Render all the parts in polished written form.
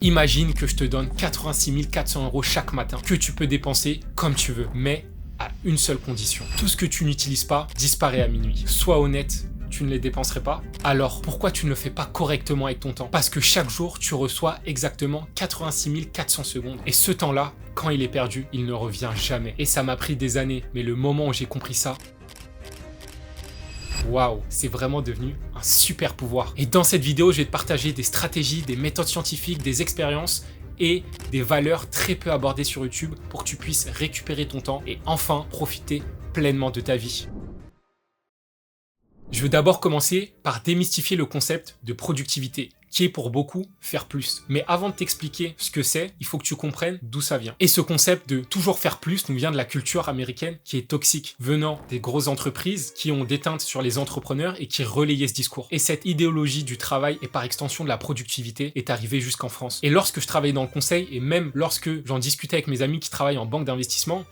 Imagine que je te donne 86 400 € chaque matin, que tu peux dépenser comme tu veux, mais à une seule condition. Tout ce que tu n'utilises pas disparaît à minuit. Sois honnête, tu ne les dépenserais pas? Alors pourquoi tu ne le fais pas correctement avec ton temps? Parce que chaque jour, tu reçois exactement 86 400 secondes. Et ce temps-là, quand il est perdu, il ne revient jamais. Et ça m'a pris des années, mais le moment où j'ai compris ça, waouh, c'est vraiment devenu un super pouvoir. Et dans cette vidéo, je vais te partager des stratégies, des méthodes scientifiques, des expériences et des valeurs très peu abordées sur YouTube pour que tu puisses récupérer ton temps et enfin profiter pleinement de ta vie. Je veux d'abord commencer par démystifier le concept de productivité, qui est pour beaucoup faire plus. Mais avant de t'expliquer ce que c'est, il faut que tu comprennes d'où ça vient. Et ce concept de toujours faire plus nous vient de la culture américaine qui est toxique, venant des grosses entreprises qui ont déteinte sur les entrepreneurs et qui relayaient ce discours. Et cette idéologie du travail et par extension de la productivité est arrivée jusqu'en France. Et lorsque je travaillais dans le conseil et même lorsque j'en discutais avec mes amis qui travaillent en banque d'investissement,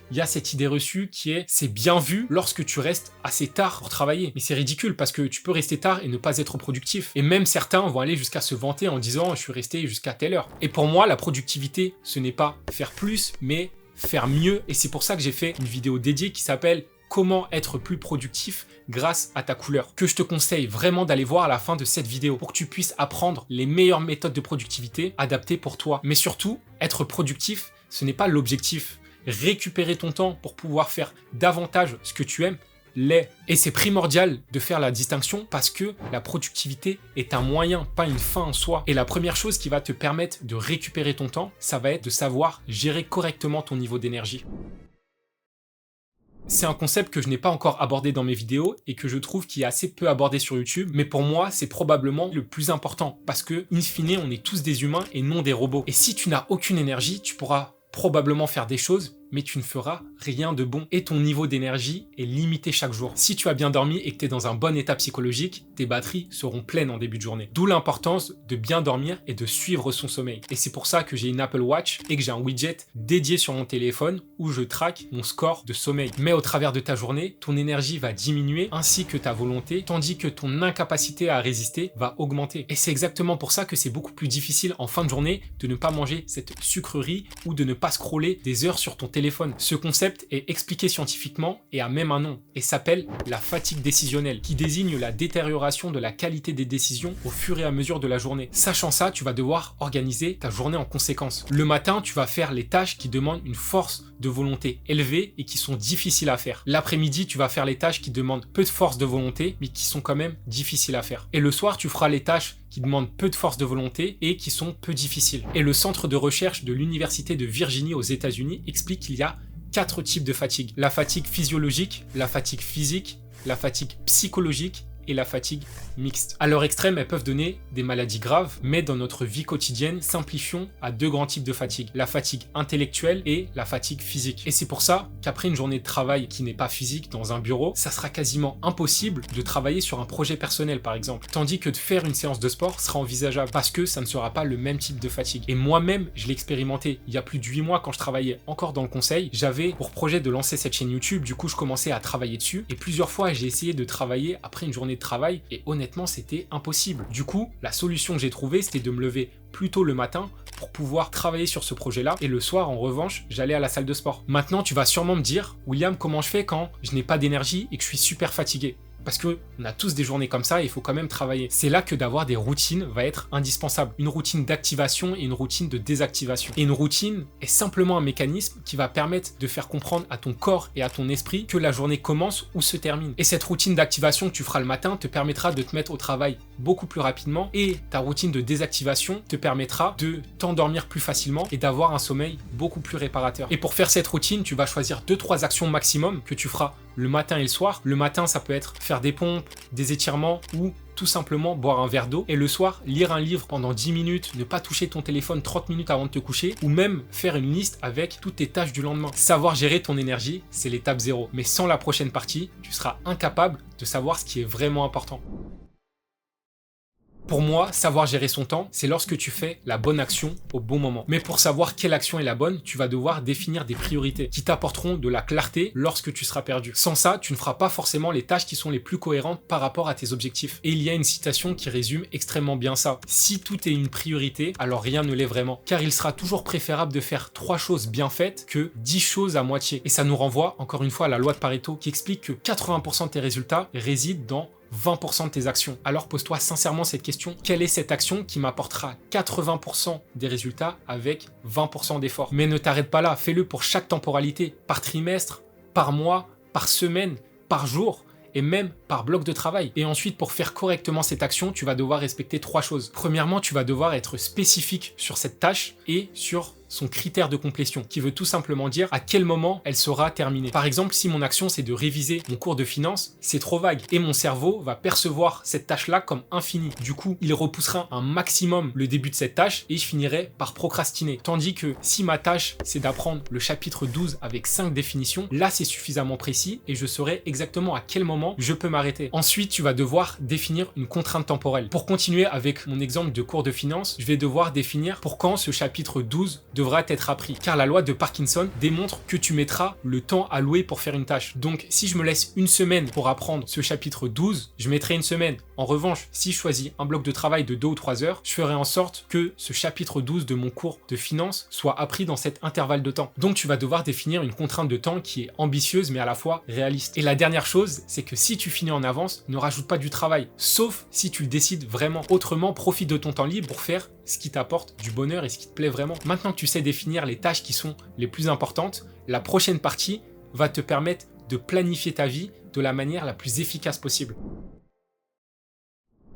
il y a cette idée reçue qui est c'est bien vu lorsque tu restes assez tard pour travailler. Mais c'est ridicule parce que tu peux rester tard et ne pas être productif. Et même certains vont aller jusqu'à se vanter en disant je suis resté jusqu'à telle heure. Et pour moi, la productivité, ce n'est pas faire plus, mais faire mieux. Et c'est pour ça que j'ai fait une vidéo dédiée qui s'appelle Comment être plus productif grâce à ta couleur, que je te conseille vraiment d'aller voir à la fin de cette vidéo pour que tu puisses apprendre les meilleures méthodes de productivité adaptées pour toi. Mais surtout, être productif, ce n'est pas l'objectif. Récupérer ton temps pour pouvoir faire davantage ce que tu aimes, l'est. Et c'est primordial de faire la distinction parce que la productivité est un moyen, pas une fin en soi. Et la première chose qui va te permettre de récupérer ton temps, ça va être de savoir gérer correctement ton niveau d'énergie. C'est un concept que je n'ai pas encore abordé dans mes vidéos et que je trouve qui est assez peu abordé sur YouTube, mais pour moi, c'est probablement le plus important parce que, in fine, on est tous des humains et non des robots. Et si tu n'as aucune énergie, tu pourras probablement faire des choses, mais tu ne feras rien de bon. Et ton niveau d'énergie est limité chaque jour. Si tu as bien dormi et que tu es dans un bon état psychologique, tes batteries seront pleines en début de journée. D'où l'importance de bien dormir et de suivre son sommeil. Et c'est pour ça que j'ai une Apple Watch et que j'ai un widget dédié sur mon téléphone où je traque mon score de sommeil. Mais au travers de ta journée, ton énergie va diminuer ainsi que ta volonté, tandis que ton incapacité à résister va augmenter. Et c'est exactement pour ça que c'est beaucoup plus difficile en fin de journée de ne pas manger cette sucrerie ou de ne pas scroller des heures sur ton téléphone. Ce concept est expliqué scientifiquement et a même un nom et s'appelle la fatigue décisionnelle qui désigne la détérioration de la qualité des décisions au fur et à mesure de la journée. Sachant ça, tu vas devoir organiser ta journée en conséquence. Le matin, tu vas faire les tâches qui demandent une force de volonté élevée et qui sont difficiles à faire. L'après-midi, tu vas faire les tâches qui demandent peu de force de volonté mais qui sont quand même difficiles à faire. Et le soir, tu feras les tâches qui demandent peu de force de volonté et qui sont peu difficiles. Et le centre de recherche de l'université de Virginie aux États-Unis explique qu'il y a 4 types de fatigue. La fatigue physiologique, la fatigue physique, la fatigue psychologique et la fatigue mixte. À leur extrême, elles peuvent donner des maladies graves, mais dans notre vie quotidienne, simplifions à 2 grands types de fatigue. La fatigue intellectuelle et la fatigue physique. Et c'est pour ça qu'après une journée de travail qui n'est pas physique dans un bureau, ça sera quasiment impossible de travailler sur un projet personnel par exemple. Tandis que de faire une séance de sport sera envisageable parce que ça ne sera pas le même type de fatigue. Et moi-même, je l'ai expérimenté. Il y a plus de 8 mois quand je travaillais encore dans le conseil, j'avais pour projet de lancer cette chaîne YouTube. Du coup, je commençais à travailler dessus. Et plusieurs fois, j'ai essayé de travailler après une journée de travail et honnêtement c'était impossible. Du coup, la solution que j'ai trouvée c'était de me lever plus tôt le matin pour pouvoir travailler sur ce projet-là et le soir en revanche, j'allais à la salle de sport. Maintenant, tu vas sûrement me dire William, comment je fais quand je n'ai pas d'énergie et que je suis super fatigué? Parce qu'on a tous des journées comme ça et il faut quand même travailler. C'est là que d'avoir des routines va être indispensable. Une routine d'activation et une routine de désactivation. Et une routine est simplement un mécanisme qui va permettre de faire comprendre à ton corps et à ton esprit que la journée commence ou se termine. Et cette routine d'activation que tu feras le matin te permettra de te mettre au travail beaucoup plus rapidement et ta routine de désactivation te permettra de t'endormir plus facilement et d'avoir un sommeil beaucoup plus réparateur. Et pour faire cette routine, tu vas choisir 2-3 actions maximum que tu feras le matin et le soir. Le matin, ça peut être faire des pompes, des étirements ou tout simplement boire un verre d'eau. Et le soir, lire un livre pendant 10 minutes, ne pas toucher ton téléphone 30 minutes avant de te coucher ou même faire une liste avec toutes tes tâches du lendemain. Savoir gérer ton énergie, c'est l'étape 0. Mais sans la prochaine partie, tu seras incapable de savoir ce qui est vraiment important. Pour moi, savoir gérer son temps, c'est lorsque tu fais la bonne action au bon moment. Mais pour savoir quelle action est la bonne, tu vas devoir définir des priorités qui t'apporteront de la clarté lorsque tu seras perdu. Sans ça, tu ne feras pas forcément les tâches qui sont les plus cohérentes par rapport à tes objectifs. Et il y a une citation qui résume extrêmement bien ça. Si tout est une priorité, alors rien ne l'est vraiment. Car il sera toujours préférable de faire 3 choses bien faites que 10 choses à moitié. Et ça nous renvoie encore une fois à la loi de Pareto qui explique que 80% de tes résultats résident dans 20% de tes actions. Alors pose-toi sincèrement cette question, quelle est cette action qui m'apportera 80% des résultats avec 20% d'efforts? Mais ne t'arrête pas là, fais-le pour chaque temporalité, par trimestre, par mois, par semaine, par jour, et même par bloc de travail. Et ensuite, pour faire correctement cette action, tu vas devoir respecter 3 choses. Premièrement, tu vas devoir être spécifique sur cette tâche et sur son critère de complétion, qui veut tout simplement dire à quel moment elle sera terminée. Par exemple, si mon action c'est de réviser mon cours de finance, c'est trop vague et mon cerveau va percevoir cette tâche-là comme infinie. Du coup, il repoussera un maximum le début de cette tâche et je finirai par procrastiner. Tandis que si ma tâche c'est d'apprendre le chapitre 12 avec 5 définitions, là c'est suffisamment précis et je saurai exactement à quel moment je peux m'arrêter. Ensuite, tu vas devoir définir une contrainte temporelle. Pour continuer avec mon exemple de cours de finance, je vais devoir définir pour quand ce chapitre 12 devra être appris, car la loi de Parkinson démontre que tu mettras le temps alloué pour faire une tâche. Donc si je me laisse une semaine pour apprendre ce chapitre 12, je mettrai une semaine. En revanche, si je choisis un bloc de travail de 2 ou 3 heures, je ferai en sorte que ce chapitre 12 de mon cours de finance soit appris dans cet intervalle de temps. Donc tu vas devoir définir une contrainte de temps qui est ambitieuse mais à la fois réaliste. Et la dernière chose, c'est que si tu finis en avance, ne rajoute pas du travail, sauf si tu le décides vraiment. Autrement, profite de ton temps libre pour faire ce qui t'apporte du bonheur et ce qui te plaît vraiment. Maintenant que tu sais définir les tâches qui sont les plus importantes, la prochaine partie va te permettre de planifier ta vie de la manière la plus efficace possible.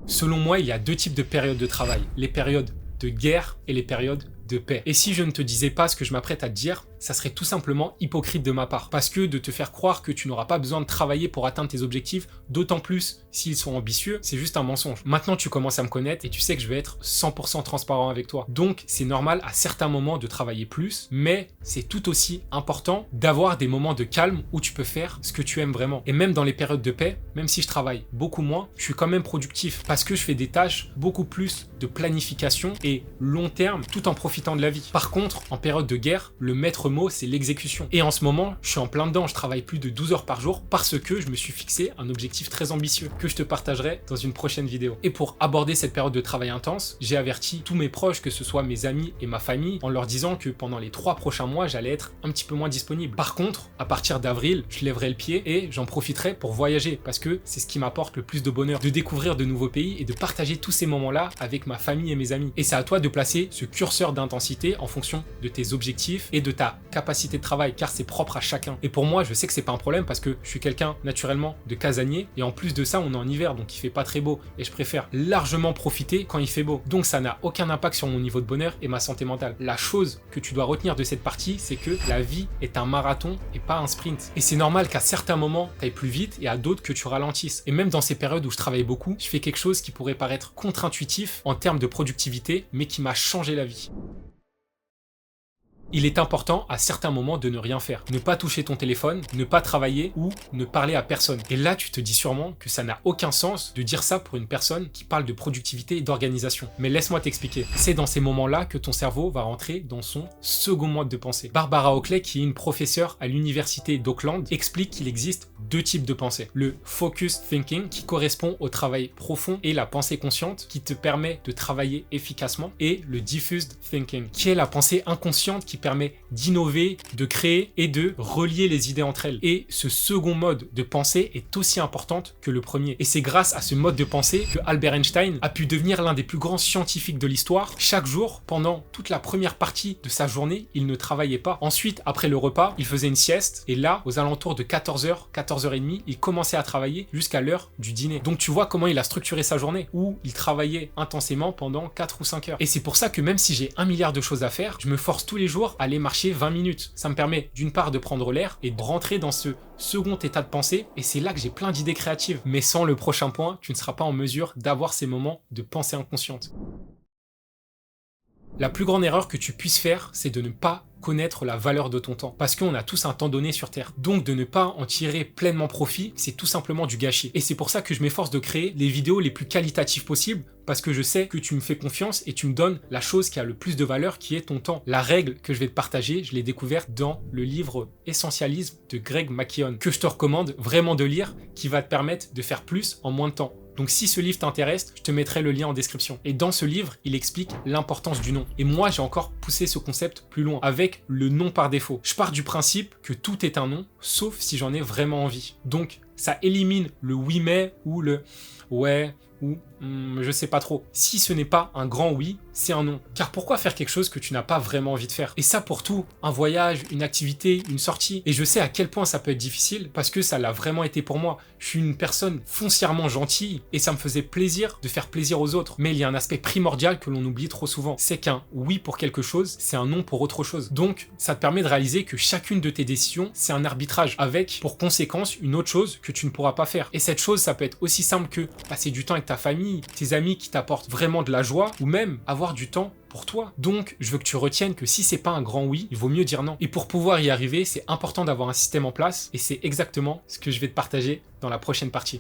Selon moi, il y a 2 types de périodes de travail, les périodes de guerre et les périodes de paix. Et si je ne te disais pas ce que je m'apprête à te dire, ça serait tout simplement hypocrite de ma part. Parce que de te faire croire que tu n'auras pas besoin de travailler pour atteindre tes objectifs, d'autant plus s'ils sont ambitieux, c'est juste un mensonge. Maintenant, tu commences à me connaître et tu sais que je vais être 100% transparent avec toi. Donc, c'est normal à certains moments de travailler plus, mais c'est tout aussi important d'avoir des moments de calme où tu peux faire ce que tu aimes vraiment. Et même dans les périodes de paix, même si je travaille beaucoup moins, je suis quand même productif parce que je fais des tâches beaucoup plus de planification et long terme tout en profitant de la vie. Par contre, en période de guerre, le maître mot, c'est l'exécution. Et en ce moment, je suis en plein dedans, je travaille plus de 12 heures par jour parce que je me suis fixé un objectif très ambitieux que je te partagerai dans une prochaine vidéo. Et pour aborder cette période de travail intense, j'ai averti tous mes proches, que ce soit mes amis et ma famille, en leur disant que pendant les 3 prochains mois, j'allais être un petit peu moins disponible. Par contre, à partir d'avril, je lèverai le pied et j'en profiterai pour voyager parce que c'est ce qui m'apporte le plus de bonheur, de découvrir de nouveaux pays et de partager tous ces moments-là avec ma famille et mes amis. Et c'est à toi de placer ce curseur d'intensité en fonction de tes objectifs et de ta capacité de travail, car c'est propre à chacun. Et pour moi, je sais que c'est pas un problème parce que je suis quelqu'un naturellement de casanier et en plus de ça, on est en hiver donc il fait pas très beau et je préfère largement profiter quand il fait beau. Donc ça n'a aucun impact sur mon niveau de bonheur et ma santé mentale. La chose que tu dois retenir de cette partie, c'est que la vie est un marathon et pas un sprint. Et c'est normal qu'à certains moments, tu ailles plus vite et à d'autres que tu ralentisses. Et même dans ces périodes où je travaille beaucoup, je fais quelque chose qui pourrait paraître contre-intuitif en termes de productivité, mais qui m'a changé la vie. Il est important à certains moments de ne rien faire. Ne pas toucher ton téléphone, ne pas travailler ou ne parler à personne. Et là, tu te dis sûrement que ça n'a aucun sens de dire ça pour une personne qui parle de productivité et d'organisation. Mais laisse-moi t'expliquer. C'est dans ces moments-là que ton cerveau va rentrer dans son second mode de pensée. Barbara Oakley, qui est une professeure à l'université d'Auckland, explique qu'il existe 2 types de pensée. Le focused thinking, qui correspond au travail profond, et la pensée consciente, qui te permet de travailler efficacement, et le diffused thinking, qui est la pensée inconsciente qui permet d'innover, de créer et de relier les idées entre elles. Et ce second mode de pensée est aussi importante que le premier. Et c'est grâce à ce mode de pensée que Albert Einstein a pu devenir l'un des plus grands scientifiques de l'histoire. Chaque jour, pendant toute la première partie de sa journée, il ne travaillait pas. Ensuite, après le repas, il faisait une sieste et là, aux alentours de 14h, 14h30, il commençait à travailler jusqu'à l'heure du dîner. Donc tu vois comment il a structuré sa journée, où il travaillait intensément pendant 4 ou 5 heures. Et c'est pour ça que même si j'ai 1 milliard de choses à faire, je me force tous les jours à aller marcher 20 minutes. Ça me permet d'une part de prendre l'air et de rentrer dans ce second état de pensée, et c'est là que j'ai plein d'idées créatives. Mais sans le prochain point, tu ne seras pas en mesure d'avoir ces moments de pensée inconsciente. La plus grande erreur que tu puisses faire, c'est de ne pas connaître la valeur de ton temps. Parce qu'on a tous un temps donné sur Terre. Donc de ne pas en tirer pleinement profit, c'est tout simplement du gâchis. Et c'est pour ça que je m'efforce de créer les vidéos les plus qualitatives possibles, parce que je sais que tu me fais confiance et tu me donnes la chose qui a le plus de valeur, qui est ton temps. La règle que je vais te partager, je l'ai découverte dans le livre Essentialisme de Greg McKeown, que je te recommande vraiment de lire, qui va te permettre de faire plus en moins de temps. Donc si ce livre t'intéresse, je te mettrai le lien en description. Et dans ce livre, il explique l'importance du nom. Et moi, j'ai encore poussé ce concept plus loin, avec le nom par défaut. Je pars du principe que tout est un nom, sauf si j'en ai vraiment envie. Donc ça élimine le oui mais ou le ouais ou je sais pas trop. Si ce n'est pas un grand oui, c'est un non. Car pourquoi faire quelque chose que tu n'as pas vraiment envie de faire? Et ça pour tout, un voyage, une activité, une sortie. Et je sais à quel point ça peut être difficile, parce que ça l'a vraiment été pour moi. Je suis une personne foncièrement gentille, et ça me faisait plaisir de faire plaisir aux autres. Mais il y a un aspect primordial que l'on oublie trop souvent. C'est qu'un oui pour quelque chose, c'est un non pour autre chose. Donc, ça te permet de réaliser que chacune de tes décisions, c'est un arbitrage, avec pour conséquence une autre chose que tu ne pourras pas faire. Et cette chose, ça peut être aussi simple que passer du temps avec ta famille, tes amis qui t'apportent vraiment de la joie, ou même avoir du temps pour toi. Donc, je veux que tu retiennes que si c'est pas un grand oui, il vaut mieux dire non. Et pour pouvoir y arriver, c'est important d'avoir un système en place, et c'est exactement ce que je vais te partager dans la prochaine partie.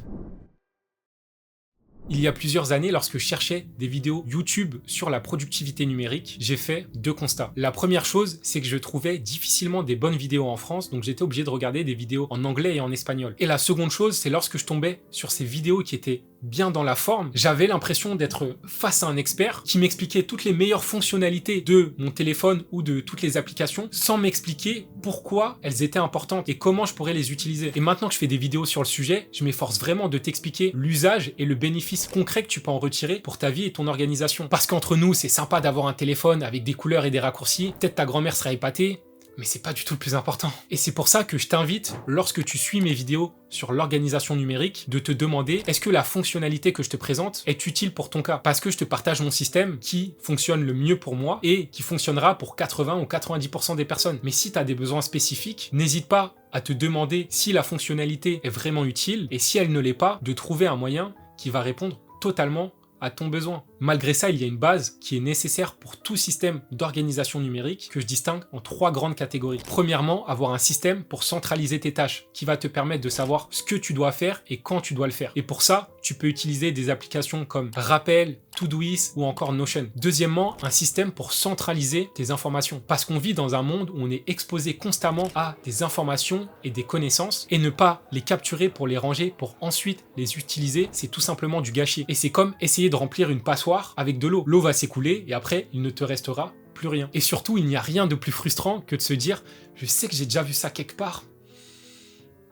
Il y a plusieurs années, lorsque je cherchais des vidéos YouTube sur la productivité numérique, j'ai fait 2 constats. La première chose, c'est que je trouvais difficilement des bonnes vidéos en France, donc j'étais obligé de regarder des vidéos en anglais et en espagnol. Et la seconde chose, c'est lorsque je tombais sur ces vidéos qui étaient bien dans la forme, j'avais l'impression d'être face à un expert qui m'expliquait toutes les meilleures fonctionnalités de mon téléphone ou de toutes les applications sans m'expliquer pourquoi elles étaient importantes et comment je pourrais les utiliser. Et maintenant que je fais des vidéos sur le sujet, je m'efforce vraiment de t'expliquer l'usage et le bénéfice concret que tu peux en retirer pour ta vie et ton organisation. Parce qu'entre nous, c'est sympa d'avoir un téléphone avec des couleurs et des raccourcis, peut-être ta grand-mère sera épatée, mais c'est pas du tout le plus important. Et c'est pour ça que je t'invite, lorsque tu suis mes vidéos sur l'organisation numérique, de te demander est-ce que la fonctionnalité que je te présente est utile pour ton cas? Parce que je te partage mon système qui fonctionne le mieux pour moi et qui fonctionnera pour 80 ou 90% des personnes. Mais si tu as des besoins spécifiques, n'hésite pas à te demander si la fonctionnalité est vraiment utile et si elle ne l'est pas, de trouver un moyen qui va répondre totalement à ton besoin. Malgré ça, il y a une base qui est nécessaire pour tout système d'organisation numérique que je distingue en 3 grandes catégories. Premièrement, avoir un système pour centraliser tes tâches qui va te permettre de savoir ce que tu dois faire et quand tu dois le faire. Et pour ça, tu peux utiliser des applications comme Rappel, Todoist ou encore Notion. Deuxièmement, un système pour centraliser tes informations. Parce qu'on vit dans un monde où on est exposé constamment à des informations et des connaissances et ne pas les capturer pour les ranger pour ensuite les utiliser, c'est tout simplement du gâchis. Et c'est comme essayer de remplir une passoire avec de l'eau. L'eau va s'écouler et après, il ne te restera plus rien. Et surtout, il n'y a rien de plus frustrant que de se dire « Je sais que j'ai déjà vu ça quelque part,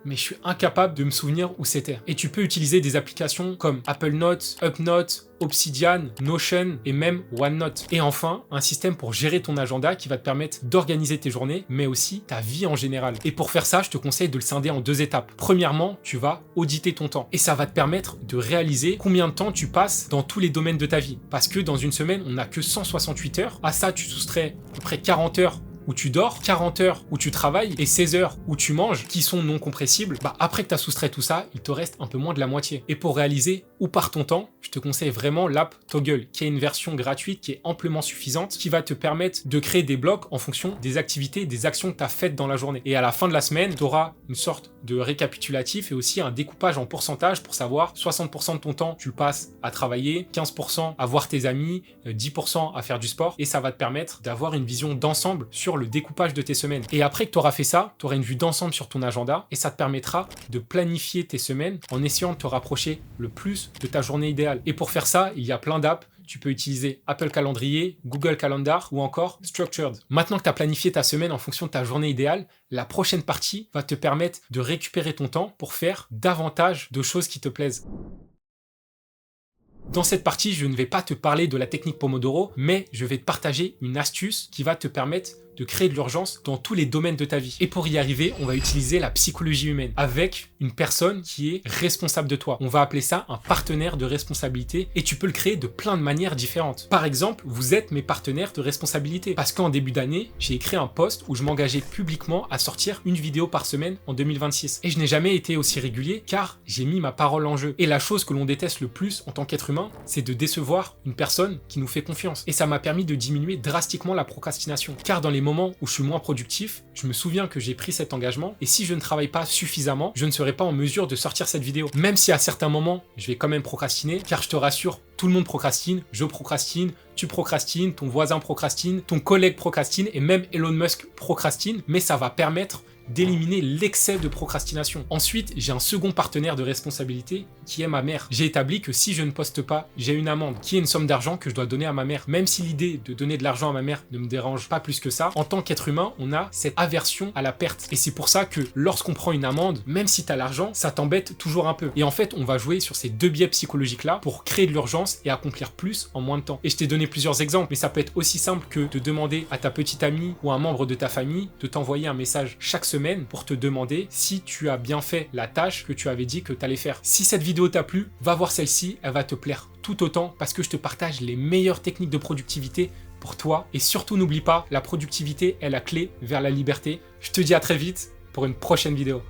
mais je suis incapable de me souvenir où c'était. » Et tu peux utiliser des applications comme Apple Notes, Upnote, Obsidian, Notion et même OneNote. Et enfin, un système pour gérer ton agenda qui va te permettre d'organiser tes journées, mais aussi ta vie en général. Et pour faire ça, je te conseille de le scinder en 2 étapes. Premièrement, tu vas auditer ton temps. Et ça va te permettre de réaliser combien de temps tu passes dans tous les domaines de ta vie. Parce que dans une semaine, on n'a que 168 heures. À ça, tu soustrais à peu près 40 heures où tu dors, 40 heures où tu travailles et 16 heures où tu manges, qui sont non compressibles, après que tu as soustrait tout ça, il te reste un peu moins de la moitié. Et pour réaliser où part ton temps, je te conseille vraiment l'app Toggle, qui est une version gratuite qui est amplement suffisante, qui va te permettre de créer des blocs en fonction des activités, des actions que tu as faites dans la journée. Et à la fin de la semaine, tu auras une sorte de récapitulatif et aussi un découpage en pourcentage pour savoir 60% de ton temps, tu le passes à travailler, 15% à voir tes amis, 10% à faire du sport, et ça va te permettre d'avoir une vision d'ensemble sur le découpage de tes semaines. Et après que tu auras fait ça, tu auras une vue d'ensemble sur ton agenda et ça te permettra de planifier tes semaines en essayant de te rapprocher le plus de ta journée idéale. Et pour faire ça, il y a plein d'apps. Tu peux utiliser Apple Calendrier, Google Calendar ou encore Structured. Maintenant que tu as planifié ta semaine en fonction de ta journée idéale, la prochaine partie va te permettre de récupérer ton temps pour faire davantage de choses qui te plaisent. Dans cette partie, je ne vais pas te parler de la technique Pomodoro, mais je vais te partager une astuce qui va te permettre de créer de l'urgence dans tous les domaines de ta vie. Et pour y arriver, on va utiliser la psychologie humaine avec une personne qui est responsable de toi. On va appeler ça un partenaire de responsabilité et tu peux le créer de plein de manières différentes. Par exemple, vous êtes mes partenaires de responsabilité parce qu'en début d'année, j'ai écrit un post où je m'engageais publiquement à sortir une vidéo par semaine en 2026. Et je n'ai jamais été aussi régulier car j'ai mis ma parole en jeu. Et la chose que l'on déteste le plus en tant qu'être humain, humain, c'est de décevoir une personne qui nous fait confiance. Et ça m'a permis de diminuer drastiquement la procrastination. Car dans les moments où je suis moins productif, je me souviens que j'ai pris cet engagement et si je ne travaille pas suffisamment, je ne serai pas en mesure de sortir cette vidéo. Même si à certains moments, je vais quand même procrastiner, car je te rassure, tout le monde procrastine, je procrastine, tu procrastines, ton voisin procrastine, ton collègue procrastine et même Elon Musk procrastine, mais ça va permettre d'éliminer l'excès de procrastination. Ensuite, j'ai un second partenaire de responsabilité qui est ma mère. J'ai établi que si je ne poste pas, j'ai une amende, qui est une somme d'argent que je dois donner à ma mère. Même si l'idée de donner de l'argent à ma mère ne me dérange pas plus que ça, en tant qu'être humain, on a cette aversion à la perte. Et c'est pour ça que lorsqu'on prend une amende, même si tu as l'argent, ça t'embête toujours un peu. Et en fait, on va jouer sur ces deux biais psychologiques-là pour créer de l'urgence et accomplir plus en moins de temps. Et je t'ai donné plusieurs exemples, mais ça peut être aussi simple que de demander à ta petite amie ou à un membre de ta famille de t'envoyer un message chaque semaine pour te demander si tu as bien fait la tâche que tu avais dit que tu allais faire. Si cette vidéo t'a plu, va voir celle-ci, elle va te plaire tout autant parce que je te partage les meilleures techniques de productivité pour toi. Et surtout, n'oublie pas, la productivité est la clé vers la liberté. Je te dis à très vite pour une prochaine vidéo.